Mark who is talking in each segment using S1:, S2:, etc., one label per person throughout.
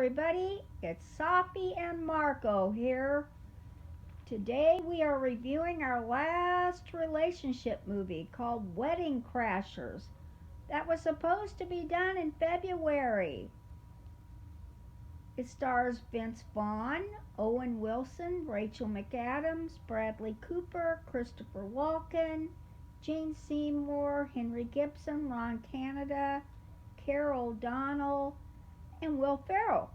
S1: everybody, it's Sophie and Marco here. Today we are reviewing our last relationship movie called Wedding Crashers that was supposed to be done in February. It stars Vince Vaughn, Owen Wilson, Rachel McAdams, Bradley Cooper, Christopher Walken, Jane Seymour, Henry Gibson, Ron Canada, Carol Donnell, and Will Ferrell.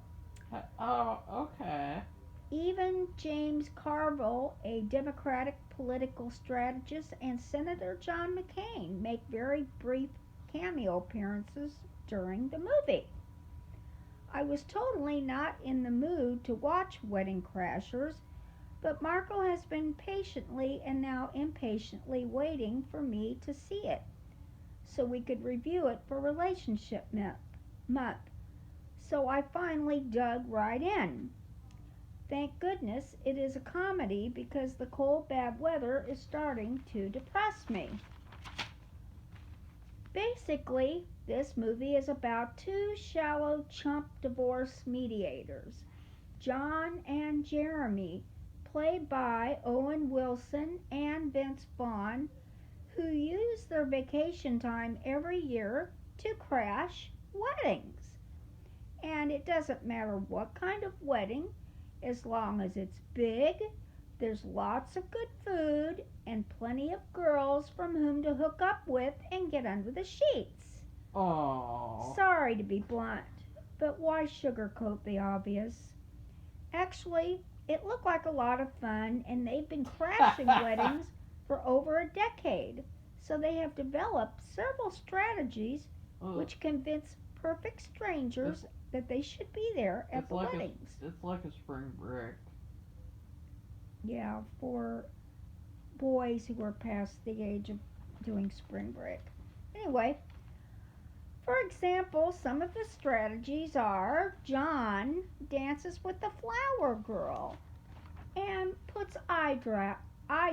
S2: Oh, okay.
S1: Even James Carville, a Democratic political strategist, and Senator John McCain make very brief cameo appearances during the movie. I was totally not in the mood to watch Wedding Crashers, but Marco has been patiently and now impatiently waiting for me to see it so we could review it for Relationship Month. So I finally dug right in. Thank goodness it is a comedy because the cold, bad weather is starting to depress me. Basically, this movie is about two shallow chump divorce mediators, John and Jeremy, played by Owen Wilson and Vince Vaughn, who use their vacation time every year to crash weddings. And it doesn't matter what kind of wedding, as long as it's big, there's lots of good food, and plenty of girls from whom to hook up with and get under the sheets.
S2: Oh.
S1: Sorry to be blunt, but why sugarcoat the obvious? Actually, it looked like a lot of fun, and they've been crashing weddings for over a decade, so they have developed several strategies
S2: Ugh.
S1: which convince perfect
S2: It's
S1: strangers that they should be there at
S2: it's
S1: the
S2: like a
S1: weddings.
S2: it's like a spring break.
S1: Yeah, for boys who are past the age of doing spring break. Anyway, for example, some of the strategies are John dances with the flower girl and puts eye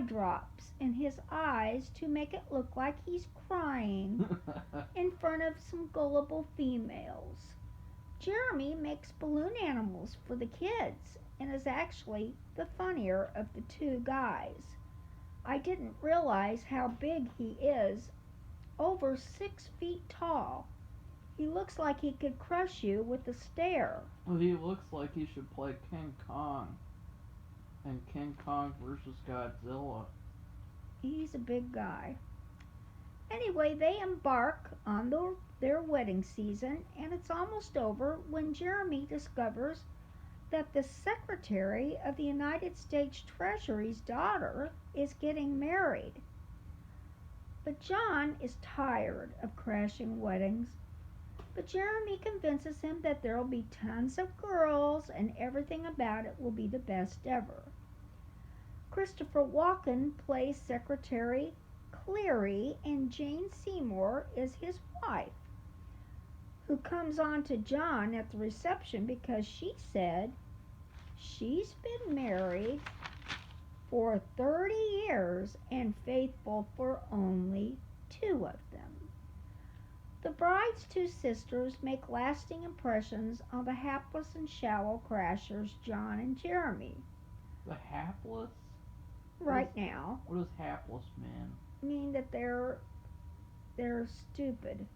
S1: drops in his eyes to make it look like he's crying in front of some gullible females. Jeremy makes balloon animals for the kids and is actually the funnier of the two guys. I didn't realize how big he is, over 6 feet tall. He looks like he could crush you with a stare.
S2: Well, he looks like he should play King Kong and King Kong versus Godzilla.
S1: He's a big guy. Anyway, they embark on their wedding season, and it's almost over when Jeremy discovers that the Secretary of the United States Treasury's daughter is getting married. But John is tired of crashing weddings. But Jeremy convinces him that there'll be tons of girls and everything about it will be the best ever. Christopher Walken plays Secretary Cleary, and Jane Seymour is his wife, who comes on to John at the reception because she said she's been married for 30 years and faithful for only two of them. The bride's two sisters make lasting impressions on the hapless and shallow crashers John and Jeremy.
S2: The hapless?
S1: Right now,
S2: What does hapless mean?
S1: mean that they're stupid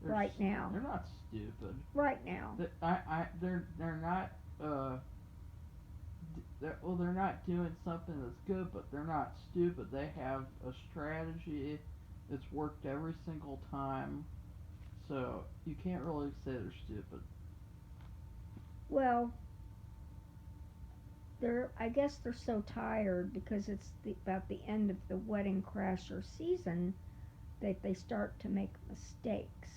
S2: They're
S1: right now.
S2: they're not stupid.
S1: Right now.
S2: They're not they're not doing something that's good, but they're not stupid. They have a strategy that's worked every single time. So you can't really say they're stupid.
S1: Well, they're I guess they're so tired because it's about the end of the Wedding Crasher season that they start to make mistakes.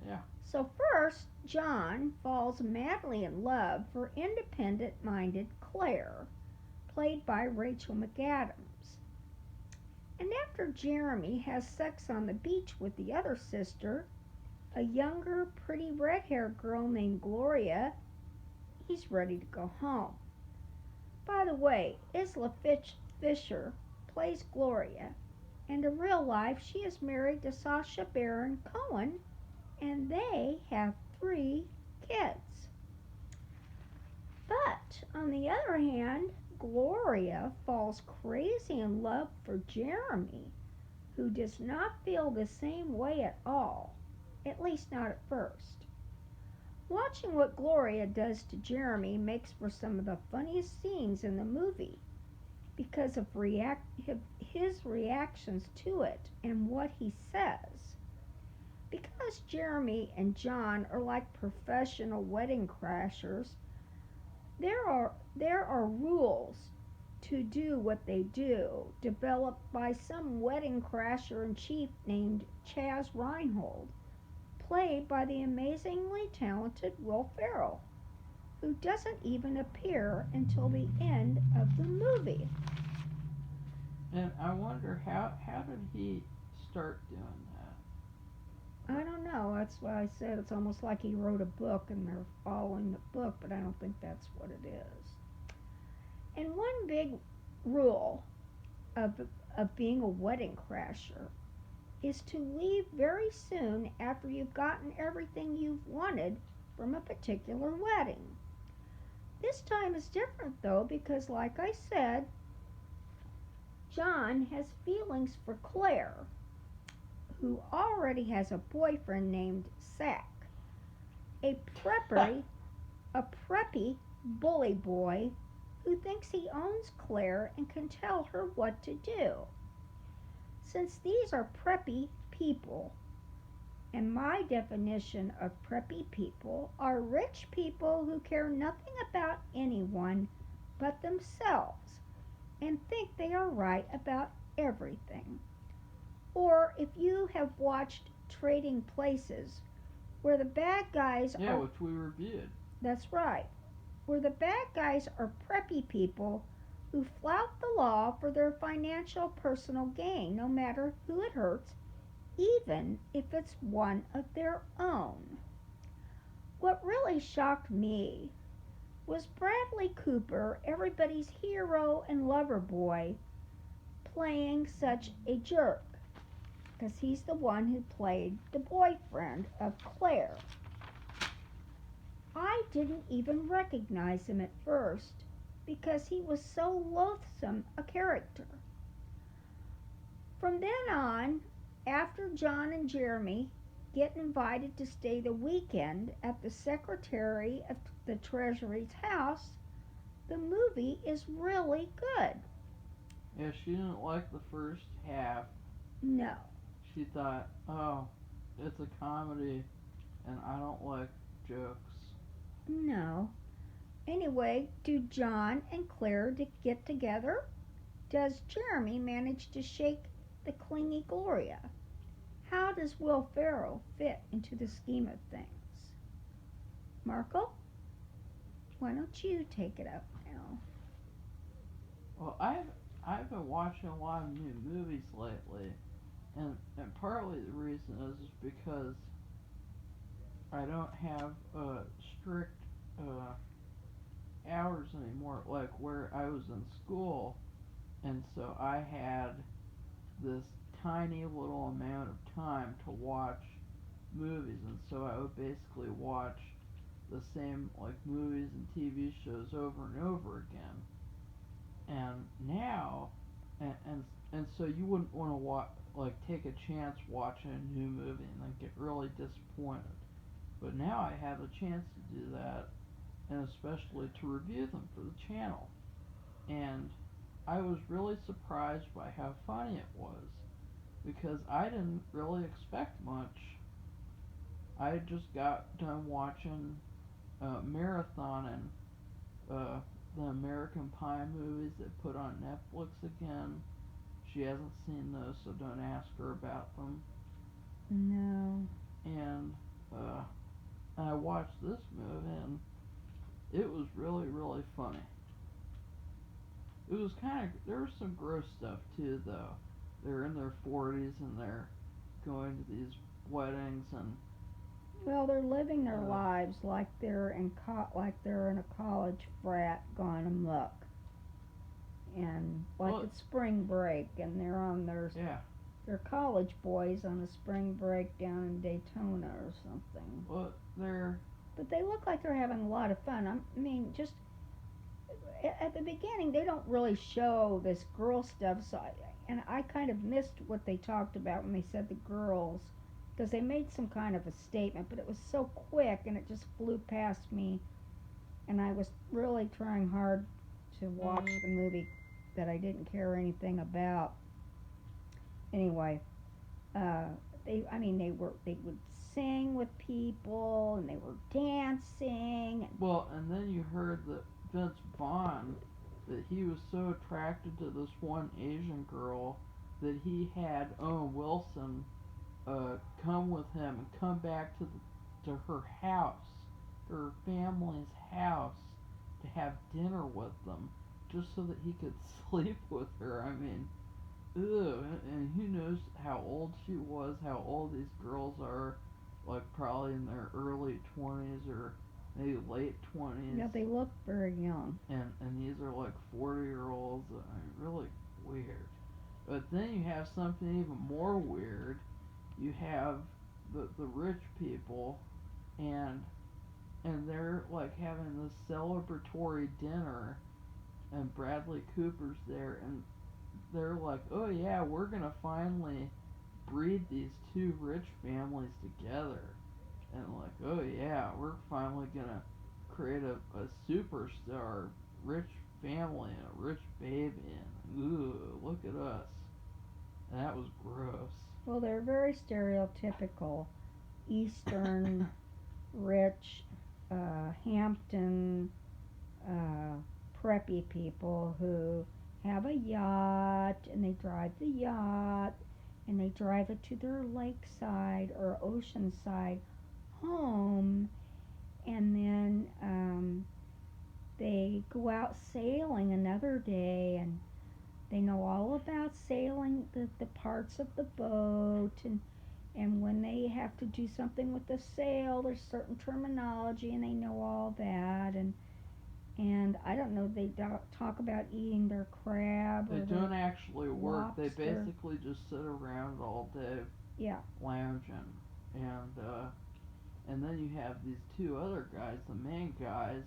S2: Yeah.
S1: So first, John falls madly in love for independent-minded Claire, played by Rachel McAdams. And after Jeremy has sex on the beach with the other sister, a younger, pretty red-haired girl named Gloria, he's ready to go home. By the way, Isla Fisher plays Gloria, and in real life she is married to Sacha Baron Cohen, and they have 3 kids. On the other hand, Gloria falls crazy in love for Jeremy, who does not feel the same way at all, at least not at first. Watching what Gloria does to Jeremy makes for some of the funniest scenes in the movie because of his reactions to it and what he says. Because Jeremy and John are like professional wedding crashers, there are rules to do what they do, developed by some wedding crasher in chief named Chaz Reinhold, played by the amazingly talented Will Ferrell, who doesn't even appear until the end of the movie.
S2: And I wonder how did he start doing
S1: I don't know. That's why I said it's almost like he wrote a book and they're following the book, but I don't think that's what it is. And one big rule of, of being a wedding crasher is to leave very soon after you've gotten everything you've wanted from a particular wedding. This time is different though because, like I said, John has feelings for Claire, who already has a boyfriend named Sack, a
S2: that?
S1: preppy, a preppy bully boy who thinks he owns Claire and can tell her what to do. Since these are preppy people, and my definition of preppy people are rich people who care nothing about anyone but themselves and think they are right about everything. Or if you have watched Trading Places, where the bad guys
S2: Yeah,
S1: are,
S2: which we reviewed.
S1: that's right, where the bad guys are preppy people who flout the law for their financial personal gain, no matter who it hurts, even if it's one of their own. What really shocked me was Bradley Cooper, everybody's hero and lover boy, playing such a jerk, because he's the one who played the boyfriend of Claire. I didn't even recognize him at first because he was so loathsome a character. From then on, after John and Jeremy get invited to stay the weekend at the Secretary of the Treasury's house, the movie is really good.
S2: Yeah, she didn't like the first half.
S1: No,
S2: She thought, oh, it's a comedy and I don't like jokes.
S1: no. Anyway, do John and Claire get together? Does Jeremy manage to shake the clingy Gloria? How does Will Ferrell fit into the scheme of things? Marco, why don't you take it up now?
S2: Well, I've been watching a lot of new movies lately, and partly the reason is because I don't have strict uh, hours anymore, like where I was in school, and so I had this tiny little amount of time to watch movies, and so I would basically watch the same like movies and TV shows over and over again. And now, and so you wouldn't want to take a chance watching a new movie and then get really disappointed. But now I have a chance to do that, and especially to review them for the channel. And I was really surprised by how funny it was because I didn't really expect much. I had just got done watching marathoning the American Pie movies they put on Netflix again. She hasn't seen those, so don't ask her about them.
S1: No.
S2: And uh, I watched this movie, and it was really, really funny. It was kind of there was some gross stuff too, though. They're in their 40s and they're going to these weddings, and
S1: Well, they're living their
S2: uh,
S1: lives like they're in a college frat gone amok, and like
S2: well,
S1: it's spring break, and they're on
S2: yeah,
S1: their college boys on a spring break down in Daytona or something.
S2: well, they're
S1: But they look like they're having a lot of fun. I mean, just at the beginning they don't really show this girl stuff, and I kind of missed what they talked about when they said the girls, because they made some kind of a statement, but it was so quick and it just flew past me, and I was really trying hard to watch the movie that I didn't care anything about. Anyway, uh, I mean, they would sing with people and they were dancing.
S2: Well, and then you heard that Vince Vaughn, that he was so attracted to this one Asian girl that he had Owen Wilson come with him and come back to her house, her family's house, to have dinner with them, just so that he could sleep with her. I mean, ew, and who knows how old she was, how old these girls are, like probably in their early 20s or maybe late 20s.
S1: Yeah, they look very young.
S2: And these are like 40-year-olds. I mean, really weird. But then you have something even more weird. You have the rich people, and they're like having this celebratory dinner, and Bradley Cooper's there, and they're like, oh yeah, we're gonna finally breed these two rich families together, and like, oh yeah, we're finally gonna create a superstar rich family and a rich baby, and ooh, look at us. And that was gross.
S1: Well, they're very stereotypical Eastern, rich, Hampton, uh, preppy people who have a yacht and they drive the yacht and they drive it to their lakeside or oceanside home, and then they go out sailing another day, and they know all about sailing, the parts of the boat, and when they have to do something with the sail there's certain terminology and they know all that, and I don't know, they talk about eating their crab
S2: They
S1: or
S2: don't
S1: their
S2: actually work. They
S1: lobster.
S2: basically just sit around all day
S1: Yeah,
S2: lounging, and then you have these two other guys, the main guys,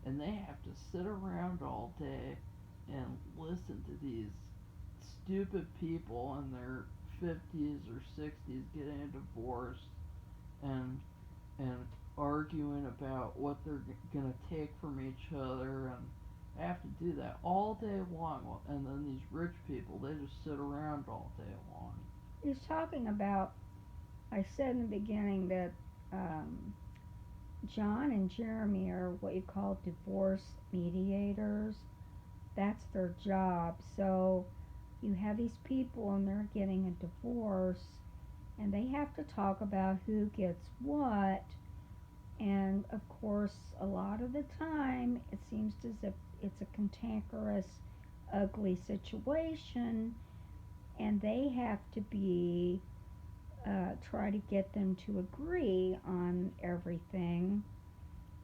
S2: and they have to sit around all day and listen to these stupid people in their 50s or 60s getting a divorce, and and arguing about what they're gonna take from each other, and I have to do that all day long. And then these rich people, they just sit around all day long.
S1: he's talking about, I said in the beginning that um, John and Jeremy are what you call divorce mediators. That's their job. So you have these people and they're getting a divorce and they have to talk about who gets what. And of course, a lot of the time, it seems as if it's a cantankerous, ugly situation, and they have to be try to get them to agree on everything.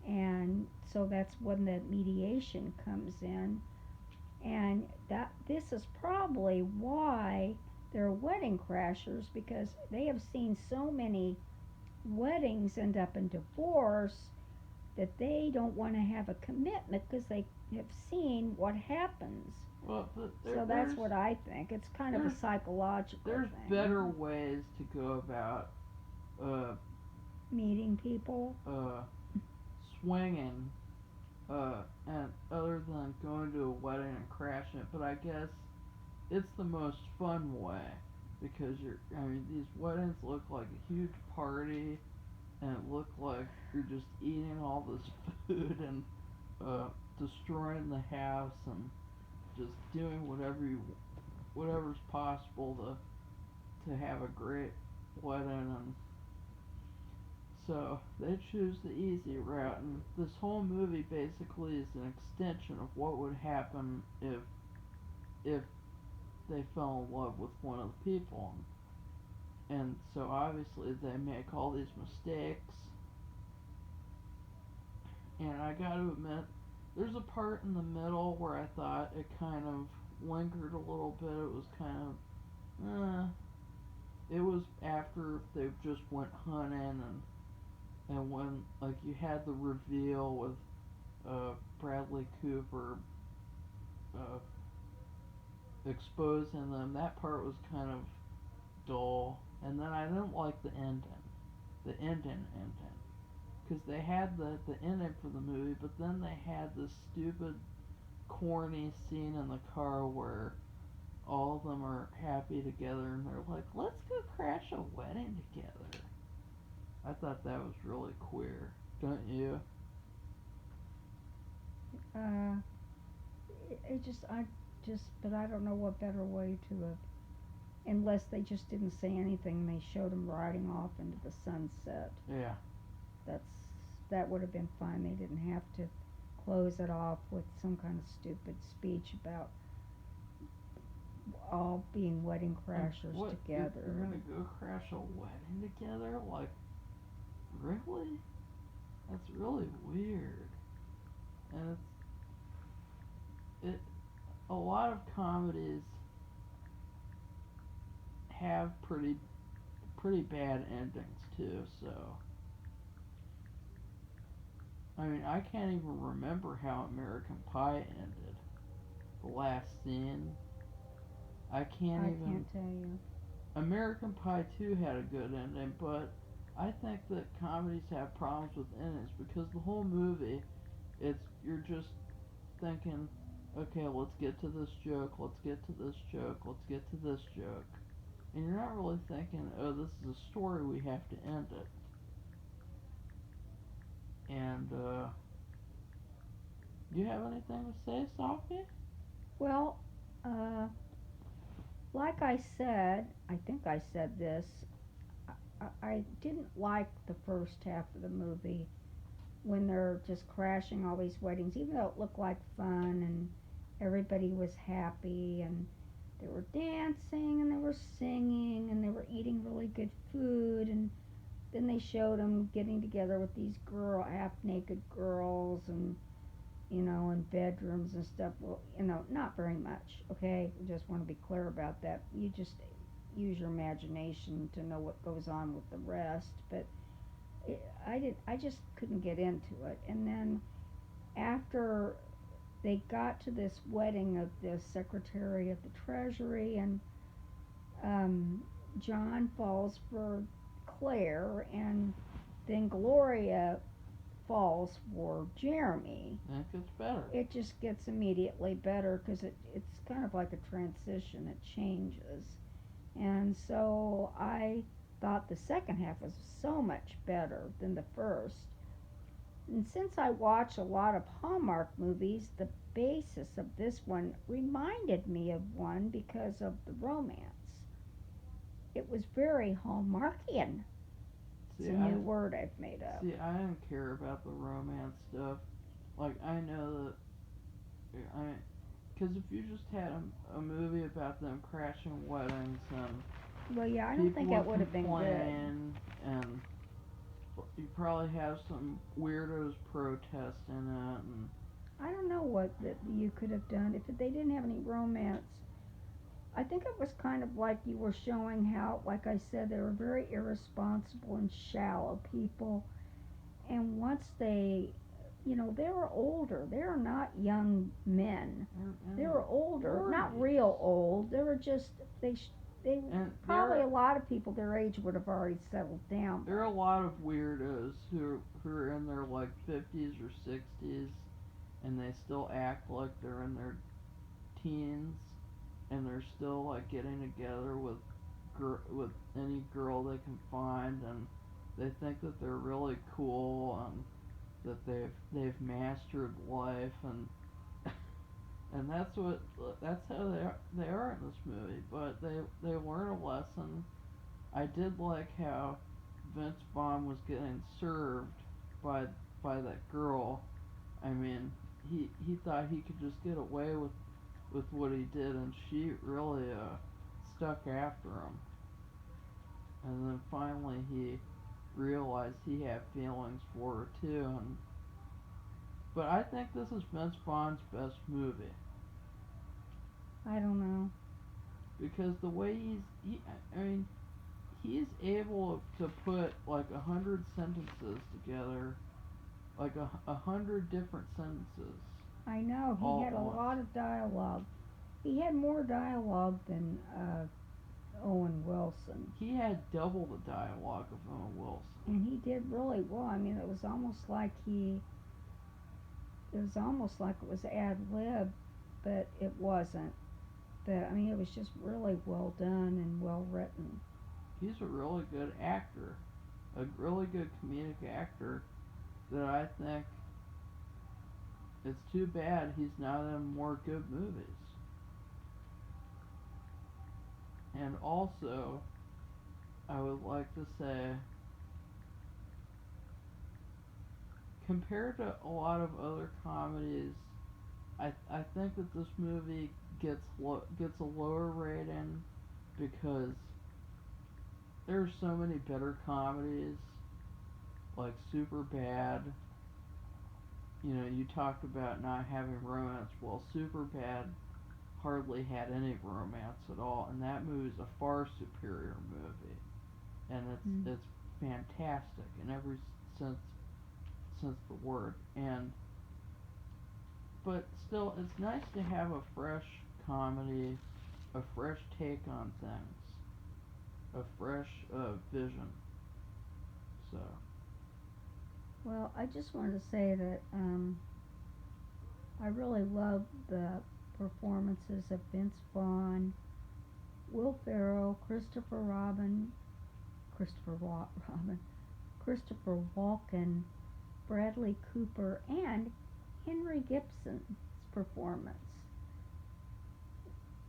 S1: And so that's when the mediation comes in, and that this is probably why they're wedding crashers, because they have seen so many weddings end up in divorce that they don't want to have a commitment because they have seen what happens.
S2: Well, but
S1: So that's what I think. It's kind of a psychological
S2: there's
S1: thing.
S2: better ways to go about uh
S1: Meeting people.
S2: swinging, and other than going to a wedding and crashing it. But I guess it's the most fun way, because I mean, these weddings look like a huge party, and it look like you're just eating all this food and uh, destroying the house and just doing whatever's possible to have a great wedding. And so they choose the easy route, and this whole movie basically is an extension of what would happen if they fell in love with one of the people. And so obviously they make all these mistakes, and I gotta admit, there's a part in the middle where I thought it kind of lingered a little bit. It was kind of, it was after they just went hunting, and when like you had the reveal with Bradley Cooper uh, exposing them, that part was kind of dull. And then I didn't like the ending. The ending. Because they had the ending for the movie, but then they had this stupid, corny scene in the car where all of them are happy together and they're like, let's go crash a wedding together. I thought that was really queer. Don't you?
S1: Uh, but I don't know what better way to have, unless they just didn't say anything. They showed them riding off into the sunset.
S2: Yeah.
S1: That's that would have been fine. They didn't have to close it off with some kind of stupid speech about all being wedding crashers
S2: What?
S1: together.
S2: You're gonna go crash a wedding together? Like, really? That's really weird. And it a lot of comedies have pretty bad endings too, so I mean I can't even remember how American Pie ended. The last scene. I can't
S1: I
S2: even
S1: can't tell you.
S2: American Pie 2 had a good ending, but I think that comedies have problems with endings because the whole movie it's you're just thinking, okay, let's get to this joke, let's get to this joke, let's get to this joke. And you're not really thinking, oh, this is a story, we have to end it. And, you have anything to say, Sophie?
S1: Well, uh, like I said, I think I said this. I didn't like the first half of the movie when they're just crashing all these weddings, even though it looked like fun and everybody was happy and they were dancing and they were singing and they were eating really good food, and then they showed them getting together with these half naked girls, and in bedrooms and stuff. Well, not very much. Okay, just want to be clear about that. You just use your imagination to know what goes on with the rest, but I just couldn't get into it. And then after they got to this wedding of the Secretary of the Treasury, and John falls for Claire, and then Gloria falls for Jeremy.
S2: That gets better.
S1: It just gets immediately better because it's kind of like a transition. It changes. And so I thought the second half was so much better than the first. And since I watch a lot of Hallmark movies, the basis of this one reminded me of one because of the romance. It was very Hallmarkian. It's a new word I've made up.
S2: See, I didn't care about the romance stuff. Like, I know that, because if you just had a movie about them crashing weddings and
S1: Well, yeah, I don't think that would have been good.
S2: And you probably have some weirdos protesting it, and
S1: I don't know what that you could have done if they didn't have any romance. I think it was kind of like you were showing how, like I said, they were very irresponsible and shallow people. And once they were older. They were not young men. They were older, not real old. They were just they probably a lot of people their age would have already settled down.
S2: There are a lot of weirdos who are in their like 50s or 60s, and they still act like they're in their teens, and they're still like getting together with any girl they can find, and they think that they're really cool and that they've mastered life, and and that's how they are in this movie. But they learn a lesson. I did like how Vince Vaughn was getting served by that girl. I mean, he thought he could just get away with what he did, and she really stuck after him. And then finally he realized he had feelings for her too. But I think this is Vince Vaughn's best movie
S1: I don't know.
S2: because the way I mean, he's able to put like 100 sentences together, like 100 different sentences
S1: I know, he
S2: all
S1: had
S2: at
S1: a
S2: once.
S1: lot of dialogue. He had more dialogue than Owen Wilson.
S2: He had double the dialogue of Owen Wilson.
S1: And he did really well. I mean, it was almost like it was ad lib, but it wasn't. But I mean, it was just really well done and well written.
S2: He's a really good actor, a really good comedic actor that I think it's too bad he's not in more good movies. And also, I would like to say, compared to a lot of other comedies, I think that this movie gets a lower rating because there's so many better comedies like Super Bad. You know, you talked about not having romance. Well, Super Bad hardly had any romance at all, and that movie's a far superior movie, and
S1: Mm.
S2: it's fantastic in every sense sense of the word. And but still, it's nice to have a fresh comedy, a fresh take on things, a fresh vision. So
S1: Well, I just wanted to say that I really love the performances of Vince Vaughn, Will Ferrell, Robin, Christopher Walken, Bradley Cooper, and Henry Gibson's performance,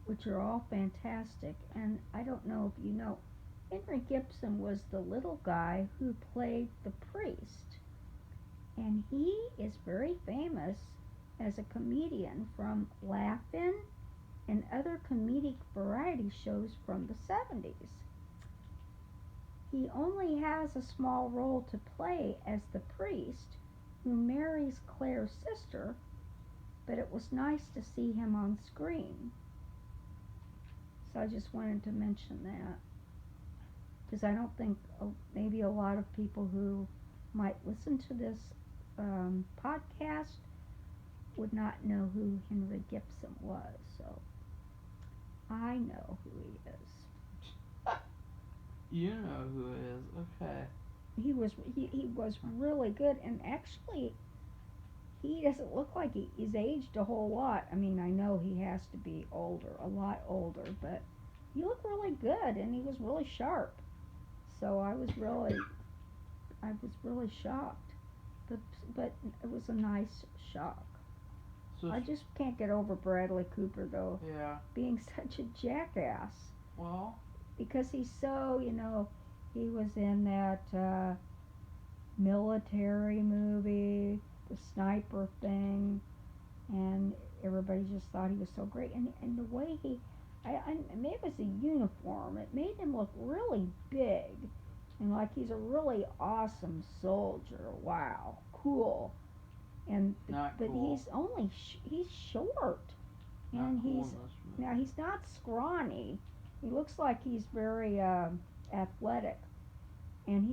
S1: which are all fantastic. And I don't know if you know, Henry Gibson was the little guy who played the priest, and he is very famous as a comedian from Laugh-In and other comedic variety shows from the 70s. He only has a small role to play as the priest who marries Claire's sister, but it was nice to see him on screen. So I just wanted to mention that because I don't think maybe a lot of people who might listen to this podcast would not know who Henry Gibson was. So I know who he is.
S2: you know who it is, okay?
S1: He was really good, and actually he doesn't look like he's aged a whole lot. I mean, I know he has to be older, a lot older, but he looked really good, and he was really sharp. So I was really shocked, but but it was a nice shock.
S2: So
S1: I just can't get over Bradley Cooper though,
S2: yeah,
S1: being such a jackass
S2: well,
S1: because he's so he was in that military movie, the sniper thing, and everybody just thought he was so great. And the way maybe it was the uniform. It made him look really big, and like he's a really awesome soldier. Wow, cool. And
S2: not
S1: but
S2: cool.
S1: he's short,
S2: Not
S1: and
S2: cool in this movie.
S1: now he's not scrawny. He looks like he's very athletic, and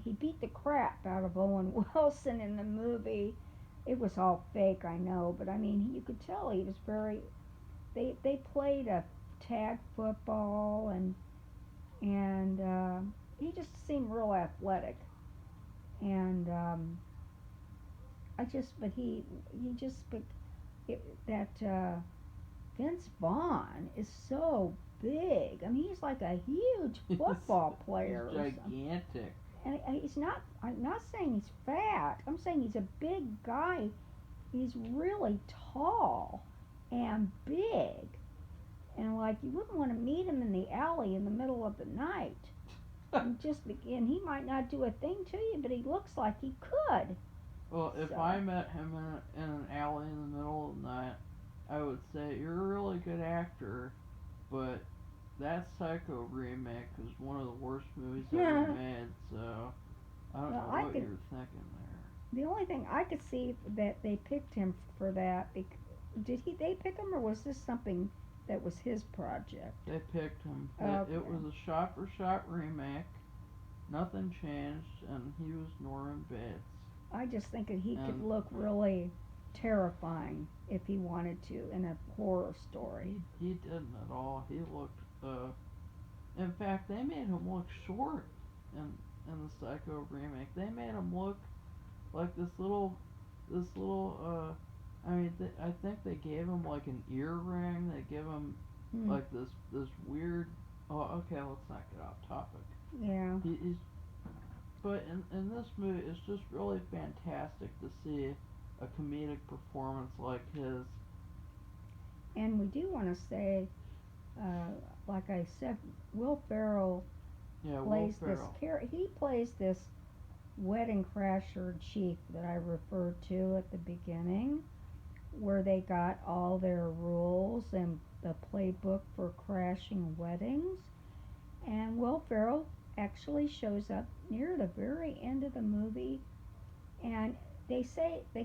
S1: he beat the crap out of Owen Wilson in the movie. It was all fake, I know, but I mean, you could tell he was very. They played a tag football, and he just seemed real athletic, and but he just but that Vince Vaughn is so big. I mean, he's like a huge football player
S2: He's
S1: or something.
S2: gigantic.
S1: And he's not. I'm not saying he's fat. I'm saying he's a big guy. He's really tall and big, and like you wouldn't want to meet him in the alley in the middle of the night. And he might not do a thing to you, but he looks like he could.
S2: Well, if
S1: So
S2: I met him in an alley in the middle of the night, I would say you're a really good actor, but that Psycho remake is one of the worst movies ever made. So I don't
S1: well,
S2: know what you're thinking there.
S1: the only thing I could see that they picked him for that. They pick him, or was this something that was his project?
S2: They picked him.
S1: Okay.
S2: It was a shot-for-shot remake. Nothing changed, and he was Norman Bates.
S1: I just think that he could
S2: And
S1: look really terrifying if he wanted to in a horror story.
S2: he didn't at all. He looked. In fact, they made him look short in the Psycho remake. They made him look like this little. I mean, I think they gave him like an earring. They give him
S1: Hmm.
S2: like this weird. Oh, okay. Let's not get off topic.
S1: Yeah.
S2: He's but in this movie, it's just really fantastic to see a comedic performance like his.
S1: And we do want to say, uh, like I said, Will Ferrell
S2: Yeah, Will
S1: plays this
S2: Ferrell.
S1: character. He plays this wedding crasher chief that I referred to at the beginning, where they got all their rules and the playbook for crashing weddings. And Will Ferrell actually shows up near the very end of the movie, and they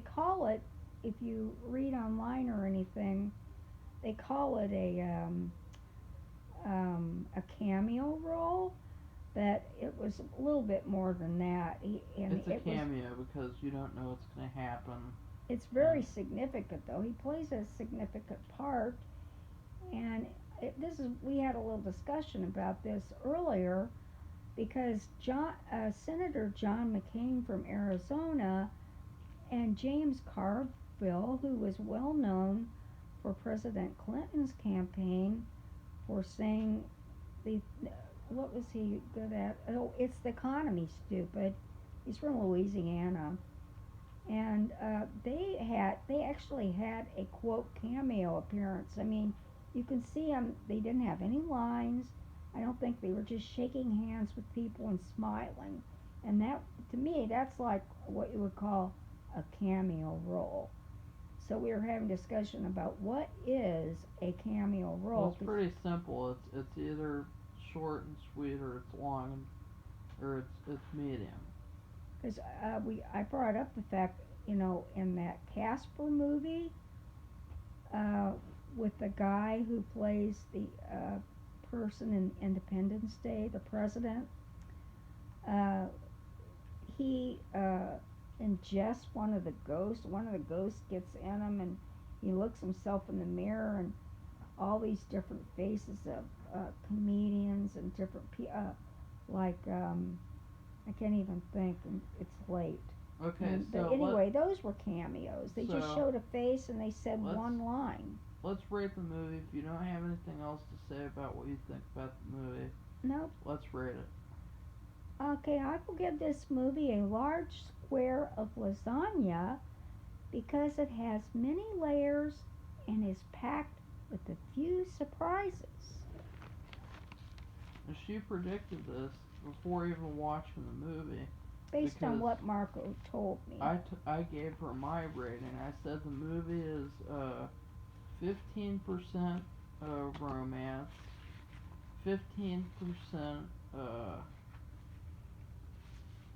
S1: call it, if you read online or anything, they call it a cameo role, but it was a little bit more than that. And
S2: It's a cameo because you don't know what's gonna happen.
S1: it's very
S2: And
S1: significant though. He plays a significant part, and this is we had a little discussion about this earlier because Senator John McCain from Arizona and James Carville, who was well known for President Clinton's campaign for saying the what was he good at? Oh, it's the economy, stupid. He's from Louisiana, and they actually had a quote cameo appearance. I mean, you can see them. They didn't have any lines. I don't think they were just shaking hands with people and smiling. And that, to me, that's like what you would call a cameo role. So we were having discussion about what is a cameo
S2: well,
S1: role.
S2: it's pretty simple. It's either short and sweet, or it's long, or it's medium.
S1: Because I brought up the fact, in that Casper movie, uh, with the guy who plays the person in Independence Day, the president, uh, he ingests one of the ghosts. One of the ghosts gets in him, and he looks himself in the mirror, and all these different faces of comedians and different like I can't even think, and it's late.
S2: Okay,
S1: But
S2: so
S1: anyway, those were cameos. They just
S2: so
S1: showed a face and they said
S2: let's
S1: one line.
S2: let's rate the movie. If you don't have anything else to say about what you think about the movie,
S1: Nope.
S2: let's rate it.
S1: Okay, I will give this movie a large square of lasagna because it has many layers and is packed with a few surprises.
S2: And she predicted this before even watching the movie
S1: Based on
S2: because
S1: what Marco told me.
S2: I gave her my rating. I said the movie is 15% romance, 15%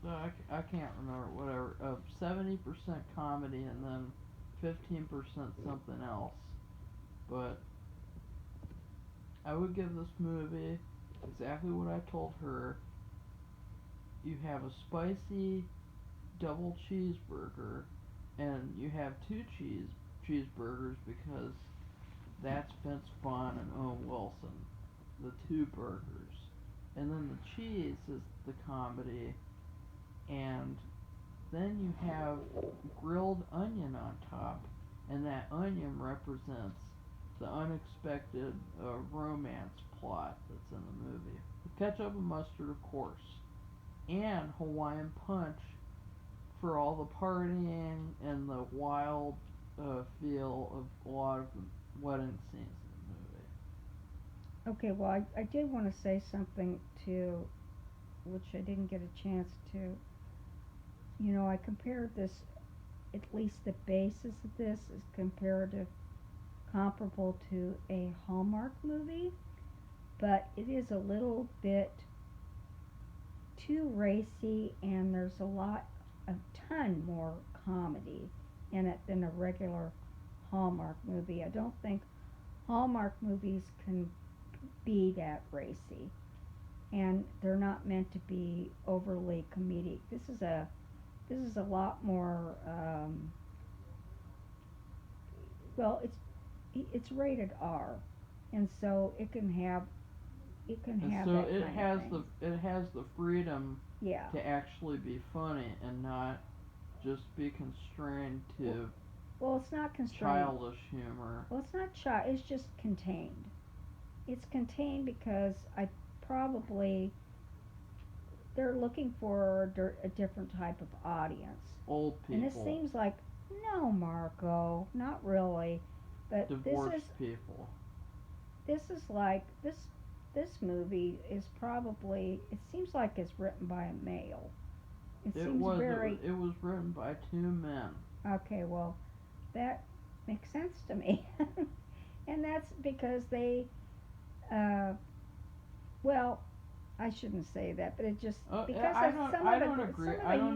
S2: I can't remember, whatever, 70% comedy, and then 15% something else. But I would give this movie exactly what I told her. You have a spicy double cheeseburger, and you have two cheeseburgers because that's Vince Vaughn and Owen Wilson, the two burgers. And then the cheese is the comedy, and then you have grilled onion on top, and that onion represents the unexpected romance plot that's in the movie. Ketchup and mustard, of course, and Hawaiian punch for all the partying and the wild feel of a lot of the wedding scenes in
S1: Okay, well, I did want to say something to which I didn't get a chance to. I compared this, at least the basis of this is comparative, comparable to a Hallmark movie, but it is a little bit too racy, and there's a ton more comedy in it than a regular Hallmark movie. I don't think Hallmark movies can be that racy, and they're not meant to be overly comedic. This is a this is a lot more. Well, it's rated R, and so it can
S2: And
S1: have
S2: so
S1: that kind of thing.
S2: it has the freedom
S1: Yeah.
S2: to actually be funny and not just be constrained
S1: Well,
S2: to
S1: well, it's not constrained.
S2: childish humor.
S1: Well, it's not child. It's just contained. It's contained because I probably they're looking for a different type of audience.
S2: Old
S1: And this
S2: people,
S1: seems like no, Marco, not really. But
S2: divorced people.
S1: this is like this movie is probably it seems like it's written by a male. It seems very
S2: It was written by two men.
S1: okay. Well, that makes sense to me, and that's because they uh, well, I shouldn't say that, but it just because of some of some of
S2: I
S1: the
S2: don't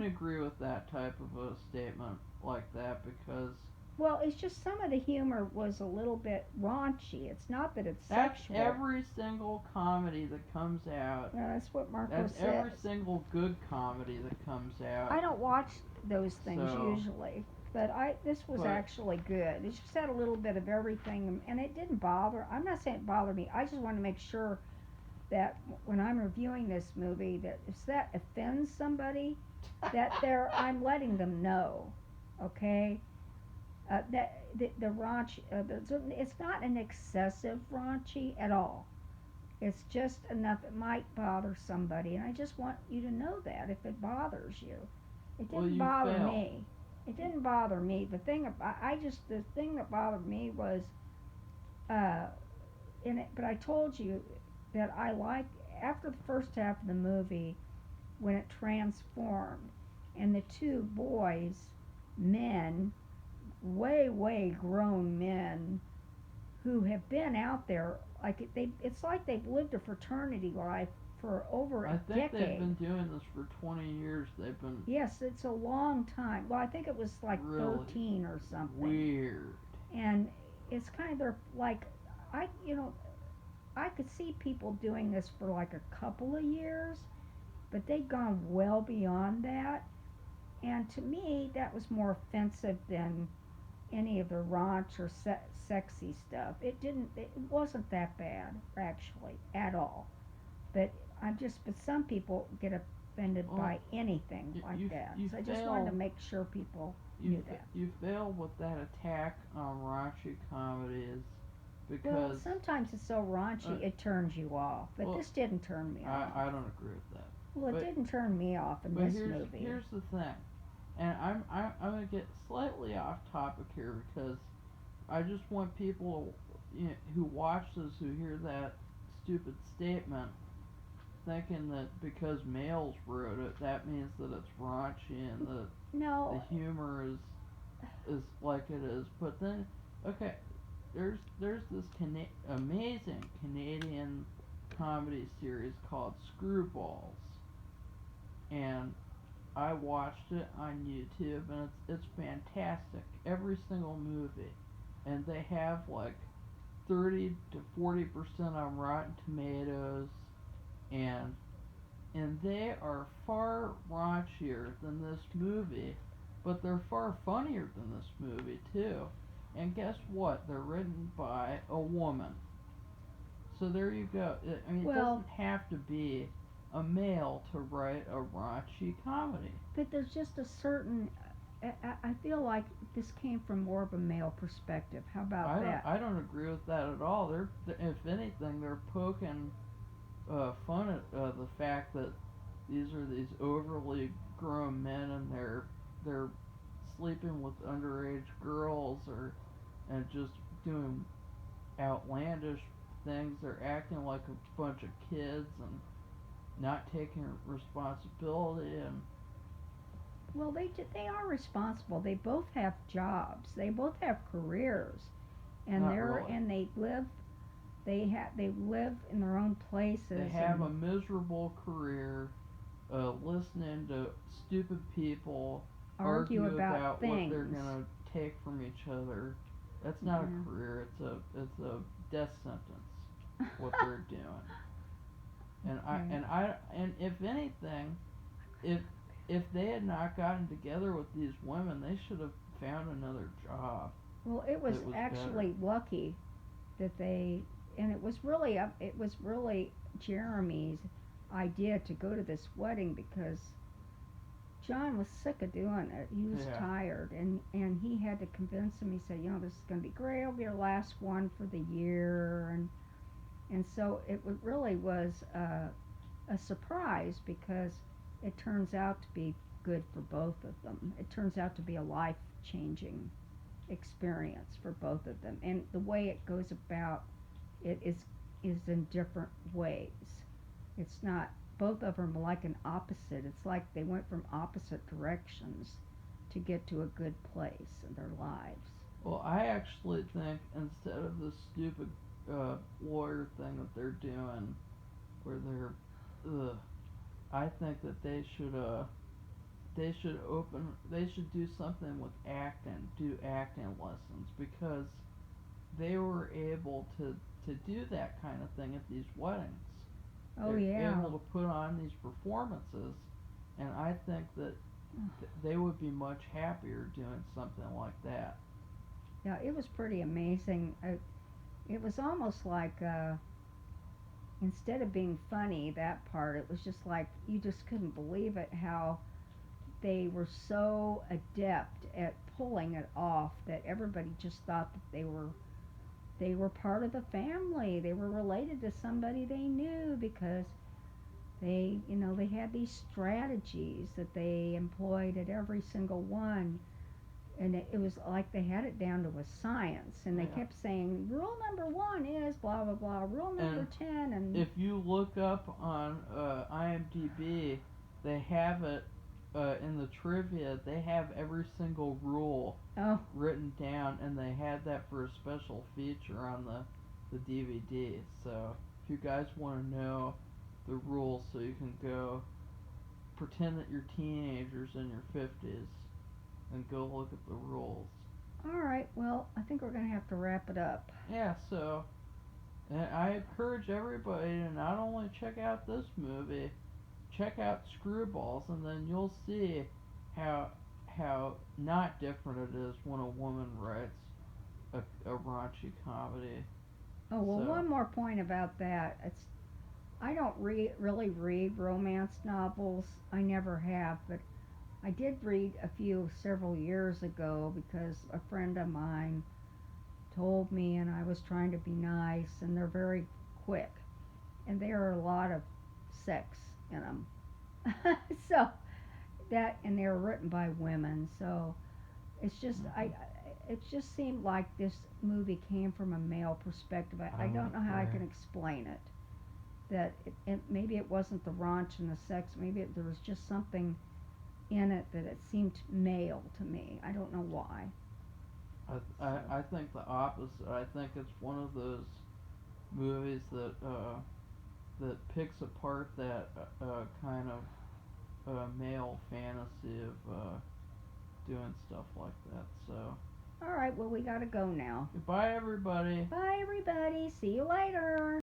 S2: agree with that type of a statement like that because
S1: well, it's just some of the humor was a little bit raunchy. It's not that it's
S2: that's
S1: sexual.
S2: every single comedy that comes out.
S1: That's what Marco
S2: That's every
S1: says.
S2: single good comedy that comes
S1: I
S2: out.
S1: don't watch those things
S2: So,
S1: usually, but I this was
S2: but
S1: actually good. It just had a little bit of everything, and it didn't bother. I'm not saying it bothered me. I just want to make sure that when I'm reviewing this movie, that if that offends somebody, that they're I'm letting them know, okay? That the raunch, it's not an excessive raunchy at all. It's just enough it might bother somebody, and I just want you to know that if it bothers you. It
S2: well,
S1: didn't
S2: you
S1: bother
S2: fail.
S1: me. It didn't bother me. The thing that bothered me was uh, in it. But I told you that I like after the first half of the movie when it transformed, and the two boys, men, way grown men who have been out there it's like they've lived a fraternity life for over
S2: I
S1: a
S2: think they've
S1: decade.
S2: been doing this for 20 years. They've been
S1: Yes, it's a long time. Well, I think it was like
S2: really
S1: 13 or something.
S2: weird.
S1: And it's kind of they're like I you know, I could see people doing this for like a couple of years, but they've gone well beyond that. And to me, that was more offensive than any of the raunch or sexy stuff. It wasn't that bad actually at all. But but some people get offended
S2: Well,
S1: by anything like that.
S2: you
S1: So I just wanted to
S2: fail.
S1: make sure people knew that.
S2: You fail with that attack on raunchy comedies
S1: Well,
S2: because
S1: sometimes it's so raunchy it turns you off, but
S2: well,
S1: this didn't turn me off.
S2: I don't agree with that.
S1: Well, it
S2: But
S1: didn't turn me off in
S2: but
S1: this movie.
S2: here's the thing, and I'm gonna get slightly off topic here because I just want people who watch this who hear that stupid statement thinking that because males wrote it that means that it's raunchy and the
S1: No,
S2: humor is like it is. But then okay, there's this amazing Canadian comedy series called Screwballs, and I watched it on YouTube, and it's fantastic. Every single movie, and they have like 30 to 40% on Rotten Tomatoes, and they are far raunchier than this movie, but they're far funnier than this movie too. And guess what? They're written by a woman. So there you go. It
S1: well,
S2: doesn't have to be a male to write a raunchy comedy.
S1: but there's just a certain. I feel like this came from more of a male perspective. How about that?
S2: I don't agree with that at all. If anything, they're poking fun at the fact that these are these overly grown men and they're sleeping with underage girls or and just doing outlandish things. They're acting like a bunch of kids and not taking responsibility and
S1: Well, they are responsible. They both have jobs. They both have careers, and
S2: not really.
S1: they live in their own
S2: They
S1: places.
S2: have a
S1: And
S2: miserable career listening to stupid people
S1: argue about
S2: what they're
S1: things.
S2: gonna take from each other. That's not
S1: Yeah.
S2: a career. It's a death sentence. What they're doing. And
S1: Okay.
S2: and if anything, if if they had not gotten together with these women, they should have found another job.
S1: Well, it was
S2: It was
S1: actually lucky that they, and it was really Jeremy's idea to go to this wedding because John was sick of doing it. He was
S2: Yeah.
S1: tired, and he had to convince him. He said, this is going to be great. It'll be our last one for the year, and so really was a surprise because it turns out to be good for both of them. It turns out to be a life changing experience for both of them, and the way it goes about it is in different ways. It's not both of them are like an opposite. It's like they went from opposite directions to get to a good place in their lives.
S2: Well, I actually think instead of the stupid lawyer thing that they're doing, where ugh, I think that they should do something with acting, do acting lessons because they were able to do that kind of thing at these weddings.
S1: Oh
S2: They're
S1: yeah.
S2: able to put on these performances, and I think that they would be much happier doing something like that.
S1: Yeah, it was pretty amazing. It was almost like instead of being funny, that part, it was just like you just couldn't believe it how they were so adept at pulling it off that everybody just thought that they were part of the family. They were related to somebody they knew because they had these strategies that they employed at every single one, and it was like they had it down to a science, and they
S2: Yeah.
S1: kept saying rule number 1 is blah blah blah, rule number
S2: And
S1: 10, and
S2: if you look up on IMDb, they have it in the trivia. They have every single rule
S1: oh
S2: written down, and they had that for a special feature on the DVD. So if you guys want to know the rules, so you can go pretend that you're teenagers in your 50s and go look at the rules.
S1: all right, well, I think we're going to have to wrap it up.
S2: Yeah, so and I encourage everybody to not only check out this movie, check out Screwballs, and then you'll see how not different it is when a woman writes a raunchy comedy.
S1: Oh well,
S2: So
S1: one more point about that. I don't really read romance novels. I never have, but I did read a few several years ago because a friend of mine told me, and I was trying to be nice, and they're very quick, and there are a lot of sex in them. So and they're written by women, so it's just
S2: mhm.
S1: it just seemed like this movie came from a male perspective. I don't know how I can explain it. That maybe it wasn't the raunch and the sex. Maybe there was just something in it that it seemed male to me. I don't know why.
S2: I think the opposite. I think it's one of those movies that picks apart that kind of male fantasy of doing stuff like that. So
S1: All right, well, we gotta go now.
S2: goodbye, everybody.
S1: Bye, everybody. See you later.